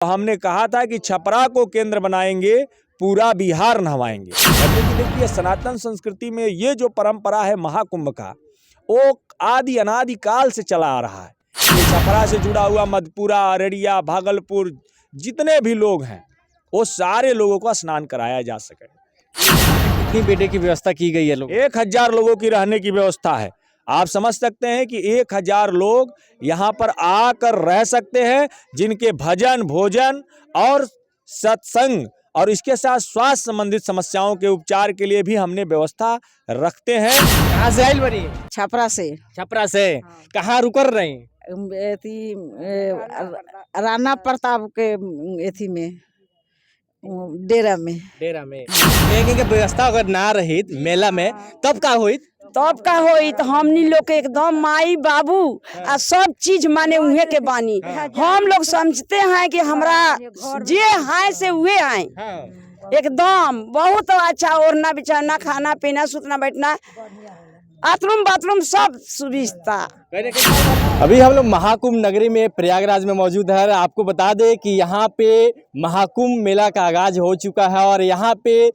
हमने कहा था कि छपरा को केंद्र बनाएंगे, पूरा बिहार नहवाएंगे। देखिए सनातन संस्कृति में ये जो परंपरा है महाकुंभ का, वो आदि अनादि काल से चला आ रहा है। ये छपरा से जुड़ा हुआ मधेपुरा, अररिया, भागलपुर जितने भी लोग हैं वो सारे लोगों का स्नान कराया जा सके। कितनी बेडे की व्यवस्था की गई है लोग? 1000 लोगों की रहने की व्यवस्था है। आप समझ सकते हैं कि 1000 लोग यहाँ पर आकर रह सकते हैं, जिनके भजन, भोजन और सत्संग और इसके साथ स्वास्थ्य संबंधित समस्याओं के उपचार के लिए भी हमने व्यवस्था रखते हैं। कहाँ से आयल बनी? छपरा से। छपरा से। कहाँ रुकर रही? एथी राणा प्रताप के एथी में डेरा में। डेरा में। एक व्यवस्था अगर ना रही मेला में तब का हुई? तब का होई तो हमनी लोग के एकदम माई बाबू आ सब चीज माने उहे के बानी। हम लोग समझते हैं कि हमरा जे है से उहे आए। एकदम बहुत अच्छा, ओढ़ना बिछाना, खाना पीना, सुतना बैठना, बाथरूम बाथरूम सब सुविधा। अभी हम लोग महाकुंभ नगरी में प्रयागराज में मौजूद है। आपको बता दें कि यहाँ पे महाकुंभ मेला का आगाज हो चुका है और यहाँ पे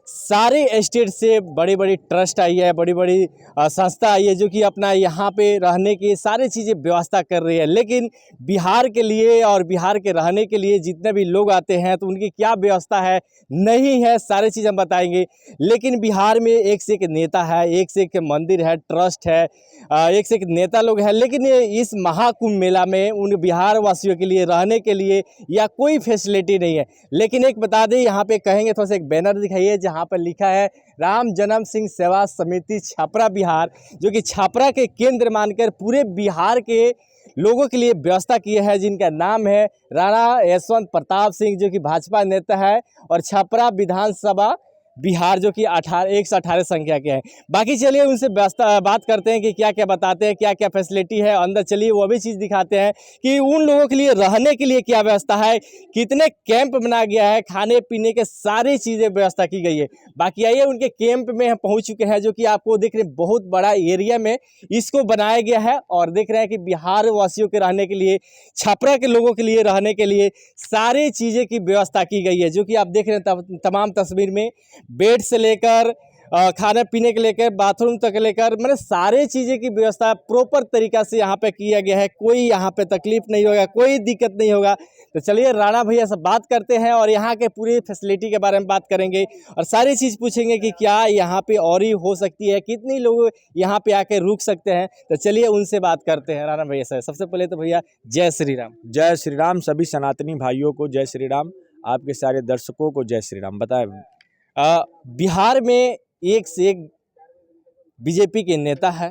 सारे स्टेट से बड़ी बड़ी ट्रस्ट आई है, बड़ी बड़ी संस्था आई है जो कि अपना यहाँ पे रहने की सारी चीज़ें व्यवस्था कर रही है। लेकिन बिहार के लिए और बिहार के रहने के लिए जितने भी लोग आते हैं तो उनकी क्या व्यवस्था है नहीं है, सारी चीज़ हम बताएंगे। लेकिन बिहार में एक से एक नेता है, एक से एक मंदिर है, ट्रस्ट है, एक से एक नेता लोग हैं। लेकिन इस महाकुंभ मेला में उन बिहार वासियों के लिए रहने के लिए या कोई फैसिलिटी नहीं है। लेकिन एक बता दें, यहाँ पे कहेंगे थोड़ा सा एक बैनर दिखाइए जहाँ पर लिखा है राम जन्म सिंह सेवा समिति छपरा बिहार, जो कि छपरा के केंद्र मानकर पूरे बिहार के लोगों के लिए व्यवस्था की है, जिनका नाम है राणा यशवंत प्रताप सिंह, जो कि भाजपा नेता है और छपरा विधानसभा बिहार, जो कि 118 संख्या के हैं। बाकी चलिए उनसे बात करते हैं कि क्या क्या बताते हैं, क्या क्या फैसिलिटी है। अंदर चलिए वो भी चीज़ दिखाते हैं कि उन लोगों के लिए रहने के लिए क्या व्यवस्था है, कितने कैंप बनाया गया है, खाने पीने के सारी चीज़ें व्यवस्था की गई है। बाकी आइए उनके कैंप में हम पहुँच चुके हैं, जो कि आपको देख रहे हैं बहुत बड़ा एरिया में इसको बनाया गया है और देख रहे हैं कि बिहार वासियों के रहने के लिए, छपरा के लोगों के लिए रहने के लिए सारी चीज़ें की व्यवस्था की गई है, जो कि आप देख रहे हैं तमाम तस्वीर में। बेड से लेकर खाने पीने के लेकर बाथरूम तक लेकर मतलब सारे चीज़ें की व्यवस्था प्रॉपर तरीक़ा से यहाँ पे किया गया है। कोई यहाँ पे तकलीफ नहीं होगा, कोई दिक्कत नहीं होगा। तो चलिए राणा भैया से बात करते हैं और यहाँ के पूरी फैसिलिटी के बारे में बात करेंगे और सारी चीज़ पूछेंगे कि क्या यहाँ पे और ही हो सकती है, कितनी लोग यहाँ पे आके रुक सकते हैं। तो चलिए उनसे बात करते हैं राणा भैया से। सबसे पहले तो भैया जय श्री राम। जय श्री राम। सभी सनातनी भाइयों को जय श्री राम, आपके सारे दर्शकों को जय श्री राम। बताएं बिहार में एक से एक बीजेपी के नेता है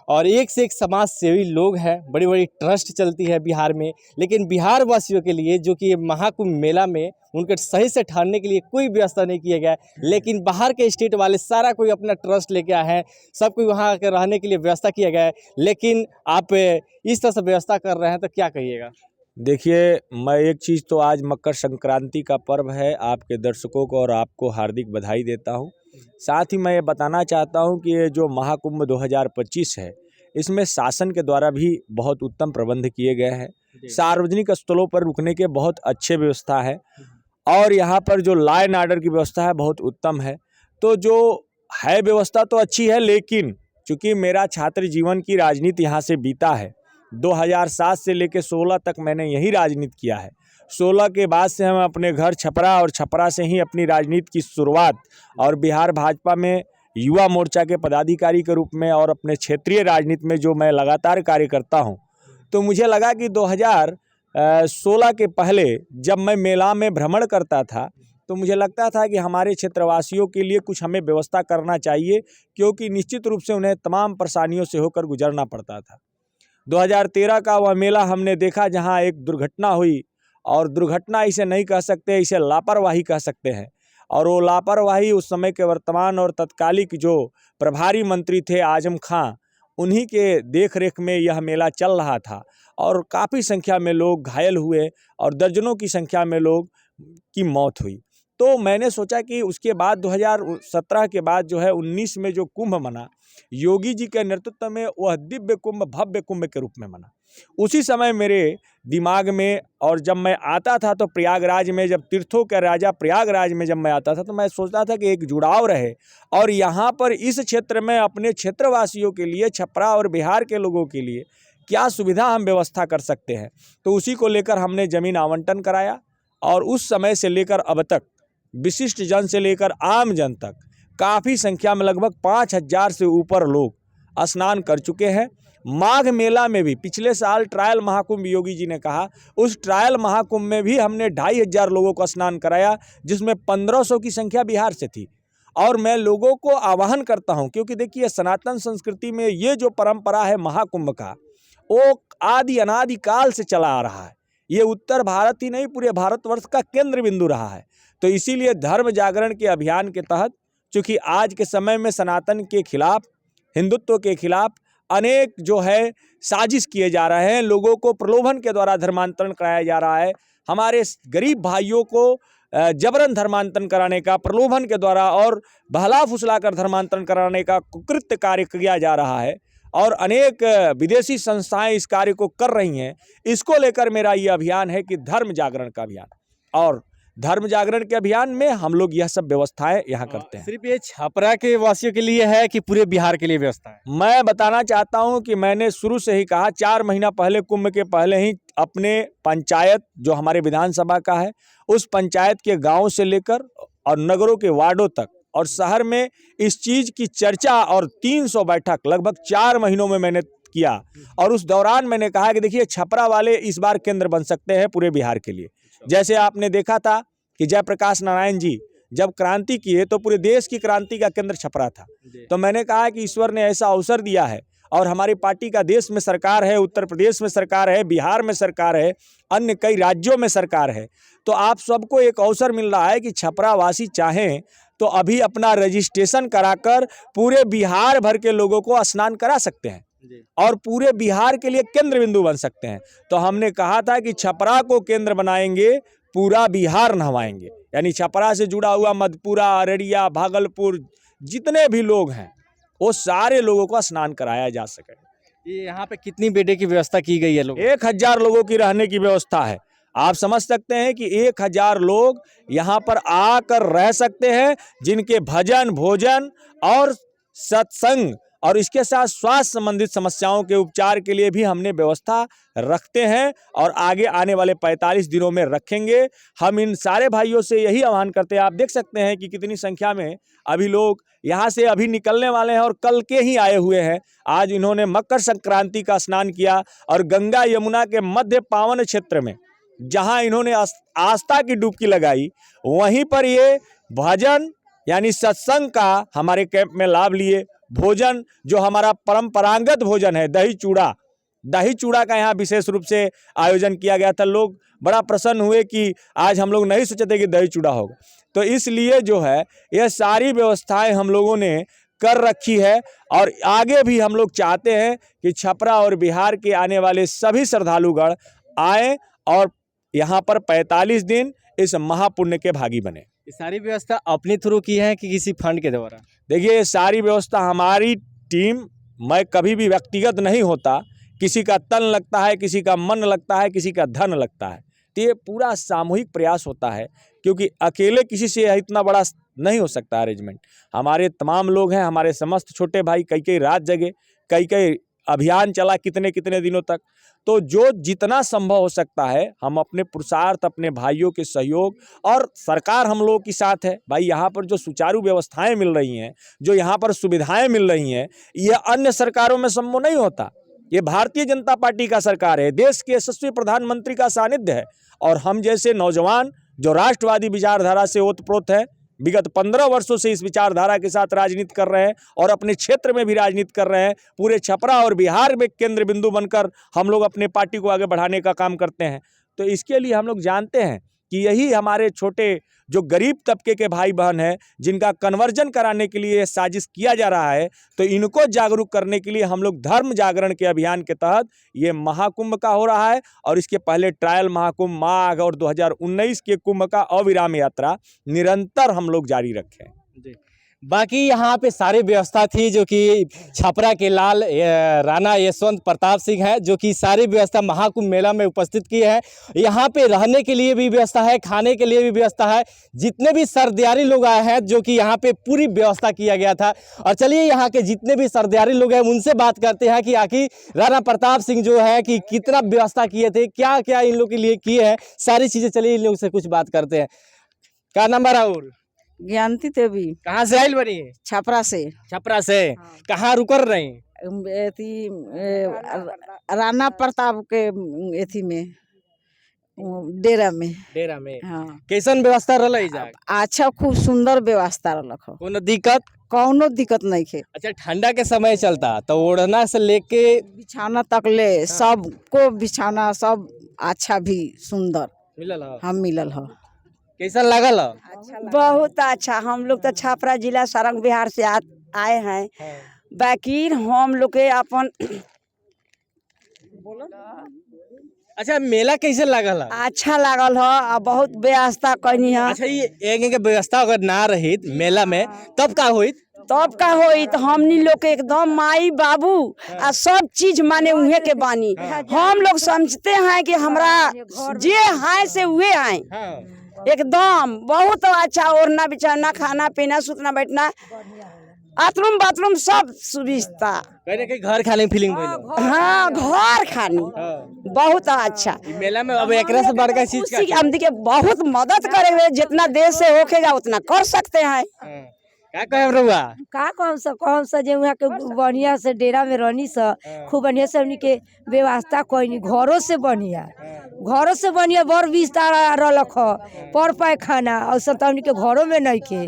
और एक से एक समाज सेवी लोग हैं, बड़ी बड़ी ट्रस्ट चलती है बिहार में। लेकिन बिहार वासियों के लिए जो कि महाकुंभ मेला में उनके सही से ठहरने के लिए कोई व्यवस्था नहीं किया गया है। लेकिन बाहर के स्टेट वाले सारा कोई अपना ट्रस्ट लेके आए हैं, सब कोई वहाँ के रहने के लिए व्यवस्था किया गया है। लेकिन आप इस तरह से व्यवस्था कर रहे हैं तो क्या कहिएगा? देखिए, मैं एक चीज़ तो आज मकर संक्रांति का पर्व है, आपके दर्शकों को और आपको हार्दिक बधाई देता हूं। साथ ही मैं ये बताना चाहता हूं कि ये जो महाकुंभ 2025 है, इसमें शासन के द्वारा भी बहुत उत्तम प्रबंध किए गए हैं। सार्वजनिक स्थलों पर रुकने के बहुत अच्छे व्यवस्था है और यहाँ पर जो लॉ एंड ऑर्डर की व्यवस्था है बहुत उत्तम है। तो जो है व्यवस्था तो अच्छी है, लेकिन चूँकि मेरा छात्र जीवन की राजनीति यहाँ से बीता है, 2007 से लेकर 16 तक मैंने यही राजनीति किया है। 16 के बाद से हम अपने घर छपरा और छपरा से ही अपनी राजनीति की शुरुआत और बिहार भाजपा में युवा मोर्चा के पदाधिकारी के रूप में और अपने क्षेत्रीय राजनीति में जो मैं लगातार कार्य करता हूं, तो मुझे लगा कि 2016 के पहले जब मैं मेला में भ्रमण करता था तो मुझे लगता था कि हमारे क्षेत्रवासियों के लिए कुछ हमें व्यवस्था करना चाहिए, क्योंकि निश्चित रूप से उन्हें तमाम परेशानियों से होकर गुजरना पड़ता था। 2013 का वह मेला हमने देखा जहां एक दुर्घटना हुई, और दुर्घटना इसे नहीं कह सकते, इसे लापरवाही कह सकते हैं। और वो लापरवाही उस समय के वर्तमान और तत्कालिक जो प्रभारी मंत्री थे आजम खां, उन्हीं के देख रेख में यह मेला चल रहा था और काफ़ी संख्या में लोग घायल हुए और दर्जनों की संख्या में लोग की मौत हुई। तो मैंने सोचा कि उसके बाद 2017 के बाद जो है 19 में जो कुंभ मना, योगी जी के नेतृत्व में वह दिव्य कुंभ, भव्य कुंभ के रूप में मना। उसी समय मेरे दिमाग में, और जब मैं आता था तो प्रयागराज में, जब तीर्थों के राजा प्रयागराज में जब मैं आता था तो मैं सोचता था कि एक जुड़ाव रहे और यहाँ पर इस क्षेत्र में अपने क्षेत्रवासियों के लिए, छपरा और बिहार के लोगों के लिए क्या सुविधा हम व्यवस्था कर सकते हैं। तो उसी को लेकर हमने ज़मीन आवंटन कराया और उस समय से लेकर अब तक विशिष्ट जन से लेकर आम जन तक काफ़ी संख्या में लगभग 5,000 से ऊपर लोग स्नान कर चुके हैं। माघ मेला में भी पिछले साल ट्रायल महाकुंभ योगी जी ने कहा, उस ट्रायल महाकुंभ में भी हमने 2,500 लोगों को स्नान कराया, जिसमें 1,500 की संख्या बिहार से थी। और मैं लोगों को आह्वान करता हूं, क्योंकि देखिए सनातन संस्कृति में ये जो परंपरा है महाकुंभ का, वो आदि अनादि काल से चला आ रहा है। ये उत्तर भारत ही नहीं, पूरे भारतवर्ष का केंद्र बिंदु रहा है। तो इसीलिए धर्म जागरण के अभियान के तहत, चूँकि आज के समय में सनातन के खिलाफ, हिंदुत्व के खिलाफ अनेक जो है साजिश किए जा रहे हैं, लोगों को प्रलोभन के द्वारा धर्मांतरण कराया जा रहा है, हमारे गरीब भाइयों को जबरन धर्मांतरण कराने का, प्रलोभन के द्वारा और बहला फुसला कर धर्मांतरण कराने का कुकृत्य कार्य किया जा रहा है और अनेक विदेशी संस्थाएं इस कार्य को कर रही हैं। इसको लेकर मेरा ये अभियान है कि धर्म जागरण का अभियान, और धर्म जागरण के अभियान में हम लोग यह सब व्यवस्थाएं यहाँ करते हैं। सिर्फ ये छपरा के वासियों के लिए है कि पूरे बिहार के लिए व्यवस्था है? मैं बताना चाहता हूँ कि मैंने शुरू से ही कहा, 4 महीना पहले, कुंभ के पहले ही अपने पंचायत जो हमारे विधानसभा का है, उस पंचायत के गाँव से लेकर और नगरों के वार्डों तक और शहर में इस चीज़ की चर्चा और 300 बैठक लगभग 4 महीनों में मैंने किया। और उस दौरान मैंने कहा कि देखिए छपरा वाले इस बार केंद्र बन सकते हैं पूरे बिहार के लिए। जैसे आपने देखा था कि जयप्रकाश नारायण जी जब क्रांति किए तो पूरे देश की क्रांति का केंद्र छपरा था। तो मैंने कहा कि ईश्वर ने ऐसा अवसर दिया है और हमारी पार्टी का देश में सरकार है, उत्तर प्रदेश में सरकार है, बिहार में सरकार है, अन्य कई राज्यों में सरकार है, तो आप सबको एक अवसर मिल रहा है कि छपरा वासी चाहें तो अभी अपना रजिस्ट्रेशन कराकर पूरे बिहार भर के लोगों को स्नान करा सकते हैं और पूरे बिहार के लिए केंद्र बिंदु बन सकते हैं। तो हमने कहा था कि छपरा को केंद्र बनाएंगे, पूरा बिहार नहवाएंगे, यानी छपरा से जुड़ा हुआ मधेपुरा, अररिया, भागलपुर, जितने भी लोग हैं वो सारे लोगों को स्नान कराया जा सके। ये यहाँ पे कितनी बेडे की व्यवस्था की गई है? लोग 1,000 लोगों की रहने की व्यवस्था है। आप समझ सकते हैं कि 1,000 लोग यहाँ पर आकर रह सकते हैं, जिनके भजन, भोजन और सत्संग और इसके साथ स्वास्थ्य संबंधित समस्याओं के उपचार के लिए भी हमने व्यवस्था रखते हैं और आगे आने वाले 45 दिनों में रखेंगे। हम इन सारे भाइयों से यही आह्वान करते हैं। आप देख सकते हैं कि कितनी संख्या में अभी लोग यहाँ से अभी निकलने वाले हैं और कल के ही आए हुए हैं। आज इन्होंने मकर संक्रांति का स्नान किया और गंगा यमुना के मध्य पावन क्षेत्र में जहाँ इन्होंने आस्था की डुबकी लगाई, वहीं पर ये भजन यानी सत्संग का हमारे कैंप में लाभ लिए। भोजन जो हमारा परंपरागत भोजन है, दही चूड़ा का यहाँ विशेष रूप से आयोजन किया गया था। लोग बड़ा प्रसन्न हुए कि आज हम लोग नहीं सोचे थे कि दही चूड़ा होगा। तो इसलिए जो है यह सारी व्यवस्थाएं हम लोगों ने कर रखी है और आगे भी हम लोग चाहते हैं कि छपरा और बिहार के आने वाले सभी श्रद्धालुगण आए और यहाँ पर 45 दिन इस महापुण्य के भागी बने। ये सारी व्यवस्था अपने थ्रू की है कि किसी फंड के द्वारा? देखिए ये सारी व्यवस्था हमारी टीम, मैं कभी भी व्यक्तिगत नहीं होता, किसी का तन लगता है, किसी का मन लगता है, किसी का धन लगता है। तो ये पूरा सामूहिक प्रयास होता है, क्योंकि अकेले किसी से इतना बड़ा नहीं हो सकता अरेंजमेंट। हमारे तमाम लोग हैं, हमारे समस्त छोटे भाई कई रात जगे, कई अभियान चला कितने दिनों तक। तो जो जितना संभव हो सकता है हम अपने पुरुषार्थ, अपने भाइयों के सहयोग, और सरकार हम लोगों के साथ है। भाई यहाँ पर जो सुचारू व्यवस्थाएं मिल रही हैं, जो यहाँ पर सुविधाएं मिल रही हैं, यह अन्य सरकारों में संभव नहीं होता। ये भारतीय जनता पार्टी का सरकार है, देश के यशस्वी प्रधानमंत्री का सानिध्य है और हम जैसे नौजवान जो राष्ट्रवादी विचारधारा से ओतप्रोत है, विगत 15 वर्षों से इस विचारधारा के साथ राजनीति कर रहे हैं और अपने क्षेत्र में भी राजनीति कर रहे हैं। पूरे छपरा और बिहार में केंद्र बिंदु बनकर हम लोग अपने पार्टी को आगे बढ़ाने का काम करते हैं। तो इसके लिए हम लोग जानते हैं कि यही हमारे छोटे जो गरीब तबके के भाई बहन हैं, जिनका कन्वर्जन कराने के लिए साजिश किया जा रहा है, तो इनको जागरूक करने के लिए हम लोग धर्म जागरण के अभियान के तहत ये महाकुंभ का हो रहा है और इसके पहले ट्रायल महाकुंभ, माघ और 2019 के कुंभ का अविराम यात्रा निरंतर हम लोग जारी रखें। जी, बाकी यहाँ पे सारी व्यवस्था थी जो कि छपरा के लाल राणा यशवंत प्रताप सिंह है जो कि सारी व्यवस्था महाकुंभ मेला में उपस्थित की है। यहाँ पे रहने के लिए भी व्यवस्था है, खाने के लिए भी व्यवस्था है। जितने भी सरदियारी लोग आए हैं जो कि यहाँ पे पूरी व्यवस्था किया गया था। और चलिए यहाँ के जितने भी सरदियारी लोग हैं उनसे बात करते हैं कि आखिर राणा प्रताप सिंह जो है कि कितना व्यवस्था किए थे, क्या क्या इन लोग के लिए किए हैं, सारी चीज़ें। चलिए इन लोग से कुछ बात करते हैं। क्या नंबर है? और ज्ञानती देवी कहाँ से आयल बनी? छपरा से। छपरा से। कहाँ रुकर रही? राणा प्रताप के एथी में डेरा में। डेरा में। हाँ। कैसन व्यवस्था रहा जा? अच्छा, खूब सुंदर व्यवस्था रखो। कोनो दिक्कत? कौनो दिक्कत नहीं थे। अच्छा, ठंडा के समय चलता तो ओढ़ना से लेके बिछाना तक ले सबको बिछाना सब अच्छा भी सुंदर मिलल है। हम मिलल है। कैसा लगल? बहुत अच्छा। हम लोग तो छपरा जिला सारंग बिहार से आए हैं। बाकी हम लोग के अपन अच्छा, मेला कैसे लगल? अच्छा लागल है, बहुत व्यवस्था करनी है। अच्छा, ये एक व्यवस्था अगर ना रही मेला में तब का होई? तब का होई तो हमनी लोग के एकदम माई बाबू आ सब चीज माने उहे के बानी। हम लोग समझते हैं कि हमरा जे है से उहे आए। एकदम बहुत अच्छा। ओढ़ना बिछाना, खाना पीना, सुतना बैठना, बाथरूम बाथरूम सब सुविधा। कहीं घर खाने की फीलिंग भइल? हाँ, घर खानी बहुत अच्छा। मेला में अब एक से बढ़कर चीज का हम देखिए बहुत मदद करे हुए, जितना देश से होकेगा उतना कर सकते हैं। क्या कहे रउआ? का कौन सा जे वहाँ के बढ़िया से डेरा में रहनी सा, खूब बढ़िया से हमनी के व्यवस्था कोई घरों से बढ़िया बड़ विस्तार रख पर पैखाना और सब हमनी के घरों में नहीं के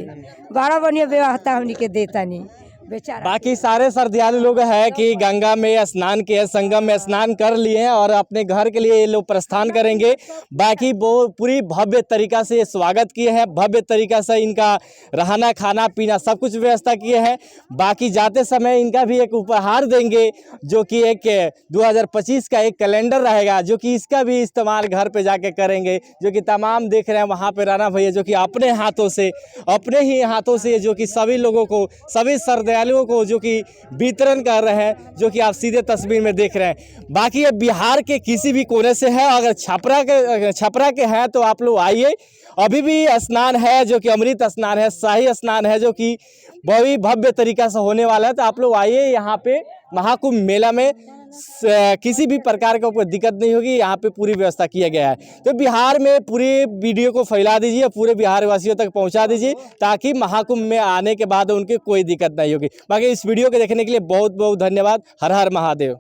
बड़ा बढ़िया व्यवस्था हमनी के देता नहीं बेचारा। बाकी सारे सरदियाली लोग हैं कि गंगा में स्नान किए, संगम में स्नान कर लिए हैं और अपने घर के लिए ये लोग प्रस्थान करेंगे। बाकी वो पूरी भव्य तरीका से स्वागत किए हैं, भव्य तरीका से इनका रहना खाना पीना सब कुछ व्यवस्था किए हैं। बाकी जाते समय इनका भी एक उपहार देंगे जो कि एक 2025 का एक कैलेंडर रहेगा जो कि इसका भी इस्तेमाल घर पे जाके करेंगे। जो कि तमाम देख रहे हैं वहाँ पे राणा भैया जो कि अपने ही हाथों से जो कि सभी लोगों को, सभी सरदियालियों को जो कि वितरण कर रहे हैं, जो कि आप सीधे तस्वीर में देख रहे हैं। बाकी ये बिहार के किसी भी कोने से है, अगर छपरा के हैं तो आप लोग आइए। अभी भी स्नान है जो कि अमृत स्नान है, शाही स्नान है जो कि बहुत भव्य तरीका से होने वाला है। तो आप लोग आइए यहाँ पे महाकुंभ मेला में, किसी भी प्रकार का कोई दिक्कत नहीं होगी। यहाँ पे पूरी व्यवस्था किया गया है। तो बिहार में पूरी वीडियो को फैला दीजिए, पूरे बिहार वासियों तक पहुँचा दीजिए ताकि महाकुंभ में आने के बाद उनकी कोई दिक्कत नहीं होगी। बाकी इस वीडियो को देखने के लिए बहुत बहुत धन्यवाद। हर हर महादेव।